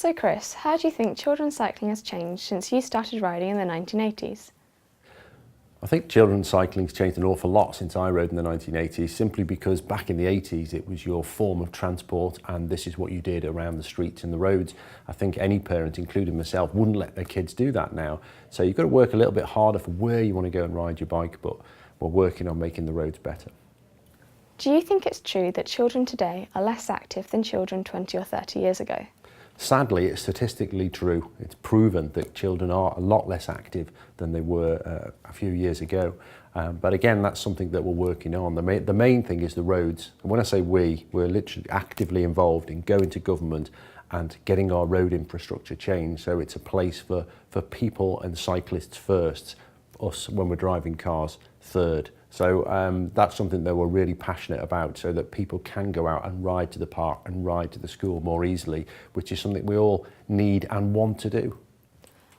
So Chris, how do you think children's cycling has changed since you started riding in the 1980s? I think children's cycling's changed an awful lot since I rode in the 1980s, simply because back in the 80s it was your form of transport and this is what you did around the streets and the roads. I think any parent, including myself, wouldn't let their kids do that now. So you've got to work a little bit harder for where you want to go and ride your bike, but we're working on making the roads better. Do you think it's true that children today are less active than children 20 or 30 years ago? Sadly, it's statistically true. It's proven that children are a lot less active than they were a few years ago. But again, that's something that we're working on. The main thing is the roads. And when I say we're literally actively involved in going to government and getting our road infrastructure changed. So it's a place for people and cyclists first, us when we're driving cars third. So that's something that we're really passionate about, so that people can go out and ride to the park and ride to the school more easily, which is something we all need and want to do.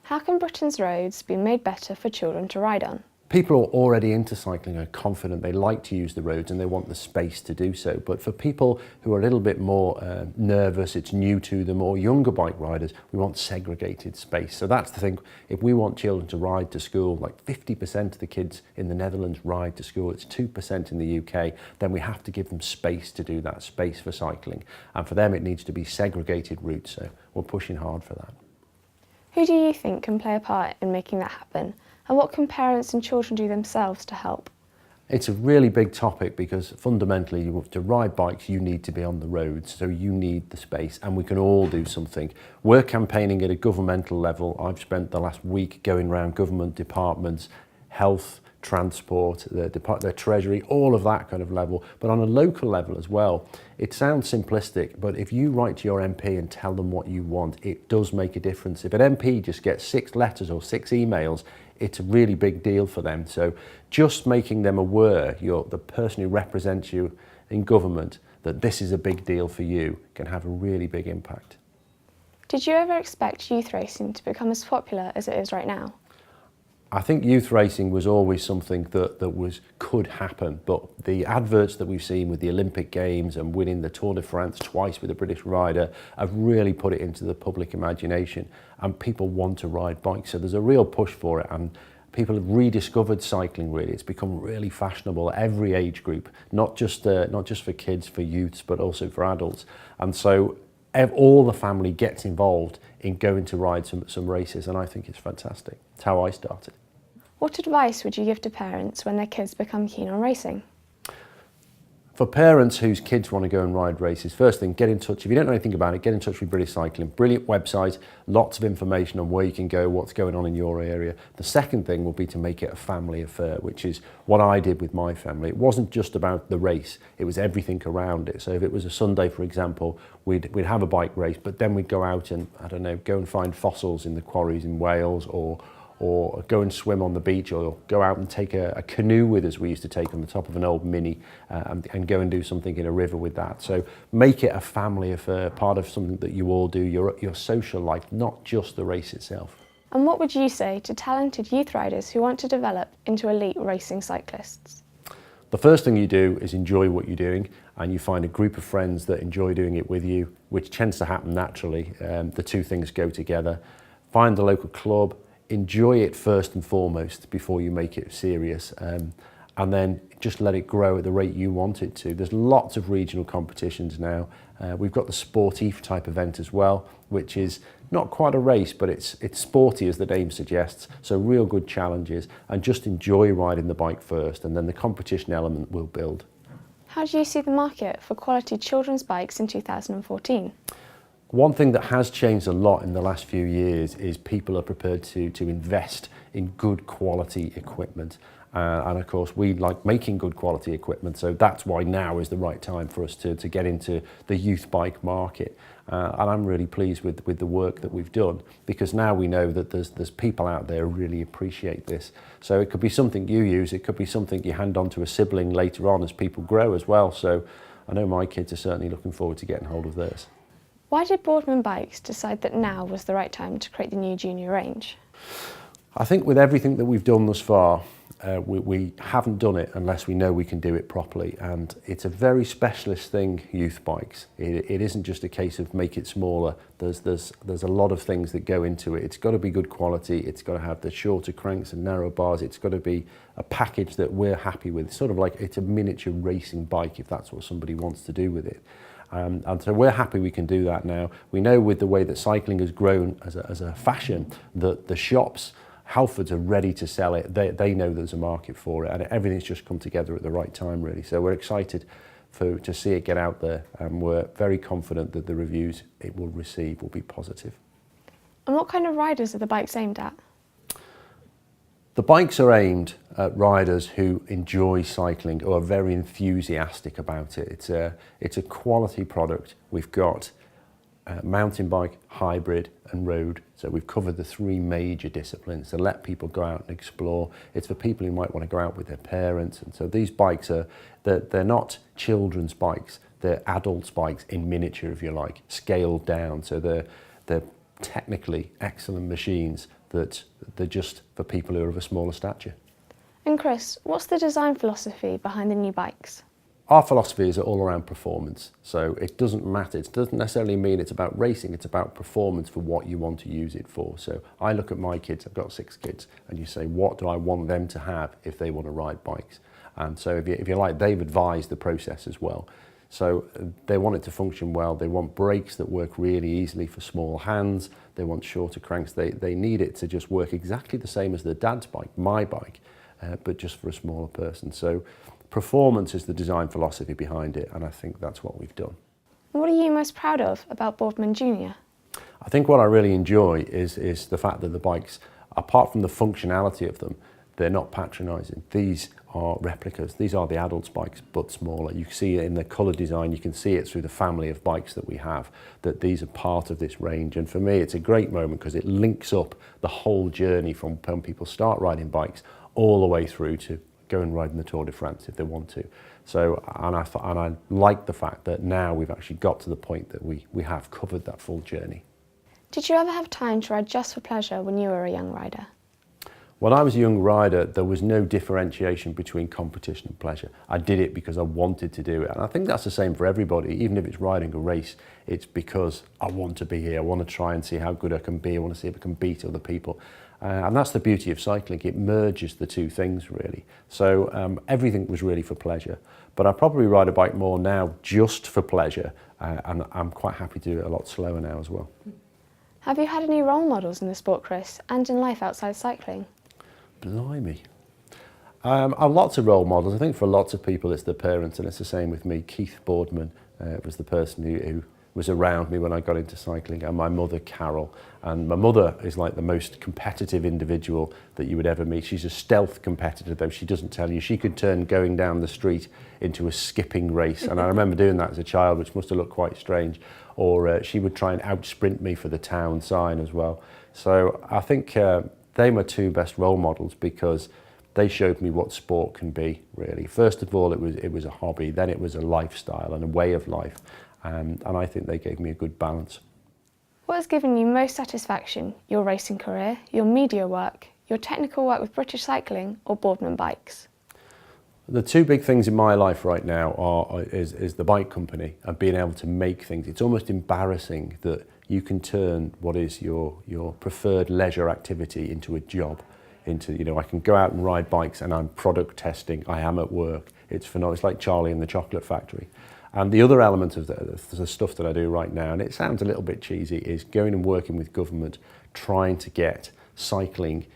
How can Britain's roads be made better for children to ride on? People are already into cycling, are confident, they like to use the roads and they want the space to do so. But for people who are a little bit more nervous, it's new to them, or younger bike riders, we want segregated space. So that's the thing. If we want children to ride to school, like 50% of the kids in the Netherlands ride to school, it's 2% in the UK, then we have to give them space to do that, space for cycling. And for them, it needs to be segregated routes. So we're pushing hard for that. Who do you think can play a part in making that happen? And what can parents and children do themselves to help? It's a really big topic because fundamentally to ride bikes you need to be on the roads, so you need the space, and we can all do something. We're campaigning at a governmental level. I've spent the last week going around government departments, health, transport, the treasury, all of that kind of level, but on a local level as well. It sounds simplistic, but if you write to your MP and tell them what you want, it does make a difference. If an MP just gets 6 letters or 6 emails, it's a really big deal for them. So just making them aware, the person who represents you in government, that this is a big deal for you, can have a really big impact. Did you ever expect youth racing to become as popular as it is right now? I think youth racing was always something that could happen, but the adverts that we've seen with the Olympic Games and winning the Tour de France twice with a British rider have really put it into the public imagination, and people want to ride bikes. So there's a real push for it, and people have rediscovered cycling really. It's become really fashionable at every age group, not just for kids, for youths, but also for adults. And so all the family gets involved in going to ride some races, and I think it's fantastic. It's how I started. What advice would you give to parents when their kids become keen on racing? For parents whose kids want to go and ride races, first thing, get in touch. If you don't know anything about it, get in touch with British Cycling. Brilliant website, lots of information on where you can go, what's going on in your area. The second thing will be to make it a family affair, which is what I did with my family. It wasn't just about the race, it was everything around it. So if it was a Sunday, for example, we'd have a bike race, but then we'd go out and, I don't know, go and find fossils in the quarries in Wales, or go and swim on the beach, or go out and take a canoe with us. We used to take on the top of an old Mini and go and do something in a river with that. So make it a family affair, part of something that you all do, your social life, not just the race itself. And what would you say to talented youth riders who want to develop into elite racing cyclists? The first thing you do is enjoy what you're doing, and you find a group of friends that enjoy doing it with you, which tends to happen naturally. The two things go together. Find the local club, enjoy it first and foremost before you make it serious, and then just let it grow at the rate you want it to. There's lots of regional competitions now. We've got the sportive type event as well, which is not quite a race, but it's sporty as the name suggests, so real good challenges, and just enjoy riding the bike first, and then the competition element will build. How do you see the market for quality children's bikes in 2014? One thing that has changed a lot in the last few years is people are prepared to invest in good quality equipment. And of course, we like making good quality equipment, so that's why now is the right time for us to get into the youth bike market. And I'm really pleased with the work that we've done, because now we know that there's people out there who really appreciate this. So it could be something you use, it could be something you hand on to a sibling later on as people grow as well. So I know my kids are certainly looking forward to getting hold of theirs. Why did Boardman Bikes decide that now was the right time to create the new junior range? I think with everything that we've done thus far, we haven't done it unless we know we can do it properly, and it's a very specialist thing, youth bikes. It isn't just a case of make it smaller. There's a lot of things that go into it. It's got to be good quality, it's got to have the shorter cranks and narrow bars, it's got to be a package that we're happy with. It's sort of like it's a miniature racing bike if that's what somebody wants to do with it. And so we're happy we can do that now. We know with the way that cycling has grown as a fashion that the shops, Halfords are ready to sell it. They know there's a market for it, and everything's just come together at the right time, really. So we're excited to see it get out there, and we're very confident that the reviews it will receive will be positive. And what kind of riders are the bikes aimed at? The bikes are aimed at riders who enjoy cycling or are very enthusiastic about it. It's a quality product. We've got mountain bike, hybrid and road. So we've covered the three major disciplines to let people go out and explore. It's for people who might want to go out with their parents. And so these bikes they're not children's bikes. They're adults' bikes in miniature, if you like, scaled down. So they're technically excellent machines that they're just for people who are of a smaller stature. And Chris, what's the design philosophy behind the new bikes? Our philosophy is all around performance, so it doesn't matter. It doesn't necessarily mean it's about racing, it's about performance for what you want to use it for. So I look at my kids, I've got 6 kids, and you say, what do I want them to have if they want to ride bikes? And so if you like, they've advised the process as well. So they want it to function well, they want brakes that work really easily for small hands, they want shorter cranks, they need it to just work exactly the same as their dad's bike, my bike, but just for a smaller person. So performance is the design philosophy behind it, and I think that's what we've done. What are you most proud of about Boardman Jr.? I think what I really enjoy is the fact that the bikes, apart from the functionality of them, they're not patronising. These are replicas. These are the adults' bikes, but smaller. You see it in the colour design. You can see it through the family of bikes that we have, that these are part of this range. And for me, it's a great moment because it links up the whole journey from when people start riding bikes all the way through to go and ride in the Tour de France if they want to. So, and I like the fact that now we've actually got to the point that we have covered that full journey. Did you ever have time to ride just for pleasure when you were a young rider? When I was a young rider, there was no differentiation between competition and pleasure. I did it because I wanted to do it. And I think that's the same for everybody. Even if it's riding a race, it's because I want to be here. I want to try and see how good I can be. I want to see if I can beat other people. And that's the beauty of cycling. It merges the two things, really. So everything was really for pleasure. But I probably ride a bike more now just for pleasure. And I'm quite happy to do it a lot slower now as well. Have you had any role models in the sport, Chris, and in life outside cycling? Blimey. I've lots of role models. I think for lots of people it's their parents, and it's the same with me. Keith Boardman was the person who was around me when I got into cycling, and my mother, Carol. And my mother is like the most competitive individual that you would ever meet. She's a stealth competitor, though she doesn't tell you. She could turn going down the street into a skipping race, and I remember doing that as a child, which must have looked quite strange. Or she would try and out-sprint me for the town sign as well. So I think they were 2 best role models because they showed me what sport can be, really. First of all, it was a hobby, then it was a lifestyle and a way of life, and I think they gave me a good balance. What has given you most satisfaction? Your racing career, your media work, your technical work with British Cycling, or Boardman Bikes? The 2 big things in my life right now is the bike company and being able to make things. It's almost embarrassing that you can turn what is your preferred leisure activity into a job. I can go out and ride bikes and I'm product testing, I am at work. It's phenomenal. It's like Charlie in the Chocolate Factory. And the other element of the stuff that I do right now, and it sounds a little bit cheesy, is going and working with government, trying to get cycling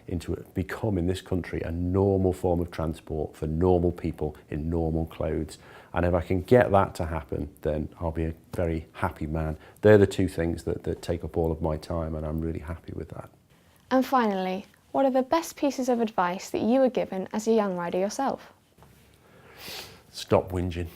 become in this country a normal form of transport for normal people in normal clothes. And if I can get that to happen, then I'll be a very happy man. They're the 2 things that take up all of my time, and I'm really happy with that. And finally, what are the best pieces of advice that you were given as a young rider yourself? Stop whinging.